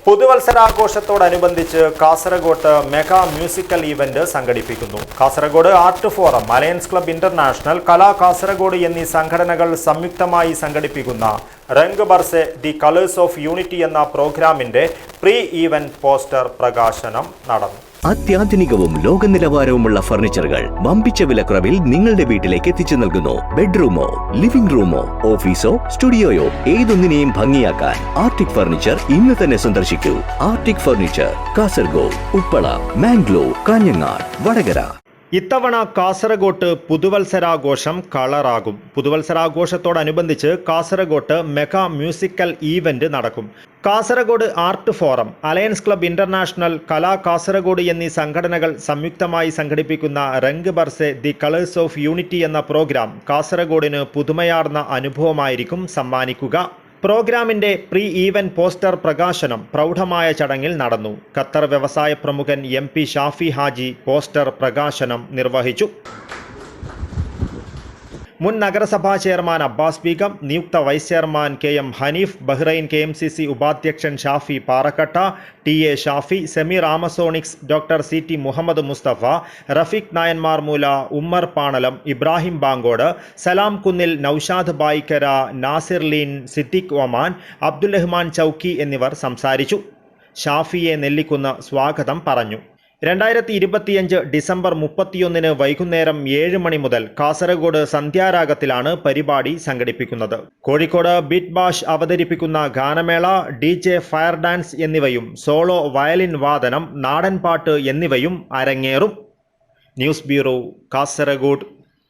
പുതുവത്സരാഘോഷത്തോടനുബന്ധിച്ച് Kasaragod mega musical event സംഘടിപ്പിക്കുന്നു. Kasaragod art forum, alliance club international, Kala Kasaragod എന്നീ സംഘടനകൾ സംയുക്തമായി സംഘടിപ്പിക്കുന്ന Rang Barse the colours of unity എന്ന പ്രോഗ്രാമിന്റെ പ്രീ ഈവന്റ് പോസ്റ്റർ പ്രകാശനം നടന്നു. അത്യാധുനികവും ലോക നിലവാരവുമുള്ള ഫർണിച്ചറുകൾ വമ്പിച്ച വിലക്കുറവിൽ നിങ്ങളുടെ വീട്ടിലേക്ക് എത്തിച്ചു നൽകുന്നു. ബെഡ്റൂമോ, ലിവിംഗ് റൂമോ, ഓഫീസോ, സ്റ്റുഡിയോയോ ഏതൊന്നിനെയും ഭംഗിയാക്കാൻ ആർട്ടിക് ഫർണിച്ചർ ഇന്ന് തന്നെ സന്ദർശിക്കൂ. Arctic furniture, Kasaragod, Uppala, Mangalore, Kanhangad, Vatakara. ഇത്തവണ കാസർഗോഡ് പുതുവത്സരാഘോഷം കളറാകും. പുതുവത്സരാഘോഷത്തോടനുബന്ധിച്ച് കാസർഗോഡ് മെഗാ മ്യൂസിക്കൽ ഈവന്റ് നടക്കും. Kasaragod art forum, alliance club international, Kala Kasaragod എന്നീ സംഘടനകൾ സംയുക്തമായി സംഘടിപ്പിക്കുന്ന Rang Barse the colours of unity എന്ന പ്രോഗ്രാം കാസർഗോഡിന് പുതുമയാർന്ന അനുഭവമായിരിക്കും സമ്മാനിക്കുക. പ്രോഗ്രാമിന്റെ പ്രീ ഈവന്റ് പോസ്റ്റർ പ്രകാശനം പ്രൗഢമായ ചടങ്ങിൽ നടന്നു. ഖത്തർ വ്യവസായ പ്രമുഖൻ MP ഷാഫി ഹാജി പോസ്റ്റർ പ്രകാശനം നിർവഹിച്ചു. മുൻ നഗരസഭാ ചെയർമാൻ അബ്ബാസ് ബീഗം, നിയുക്ത vice chairman KM Hanif, Bahrain KMCC ഉപാധ്യക്ഷൻ Shafi Parakkatta, TA Shafi, Sameer Amazonics, doctor CT Muhammad Musthafa, Rafeeq Nayanmarmoola, Ummer Panalam, Ibrahim Bankod, Salam Kunnil, Noushad Bayikkara, Nasir Leen, Siddique Oman, Abdul Rahman Chowki എന്നിവർ സംസാരിച്ചു. ഷാഫിയെ നെല്ലിക്കുന്ന് സ്വാഗതം പറഞ്ഞു. 2025 ഡിസംബർ 31 വൈകുന്നേരം 7 മണി മുതൽ കാസർഗോഡ് സന്ധ്യാരാഗത്തിലാണ് പരിപാടി സംഘടിപ്പിക്കുന്നത്. കോഴിക്കോട് ബീറ്റ് ബാഷ് അവതരിപ്പിക്കുന്ന ഗാനമേള, DJ ഫയർ ഡാൻസ് എന്നിവയും സോളോ വയലിൻ വാദനം, നാടൻപാട്ട് എന്നിവയും അരങ്ങേറും. News bureau, Kasaragod.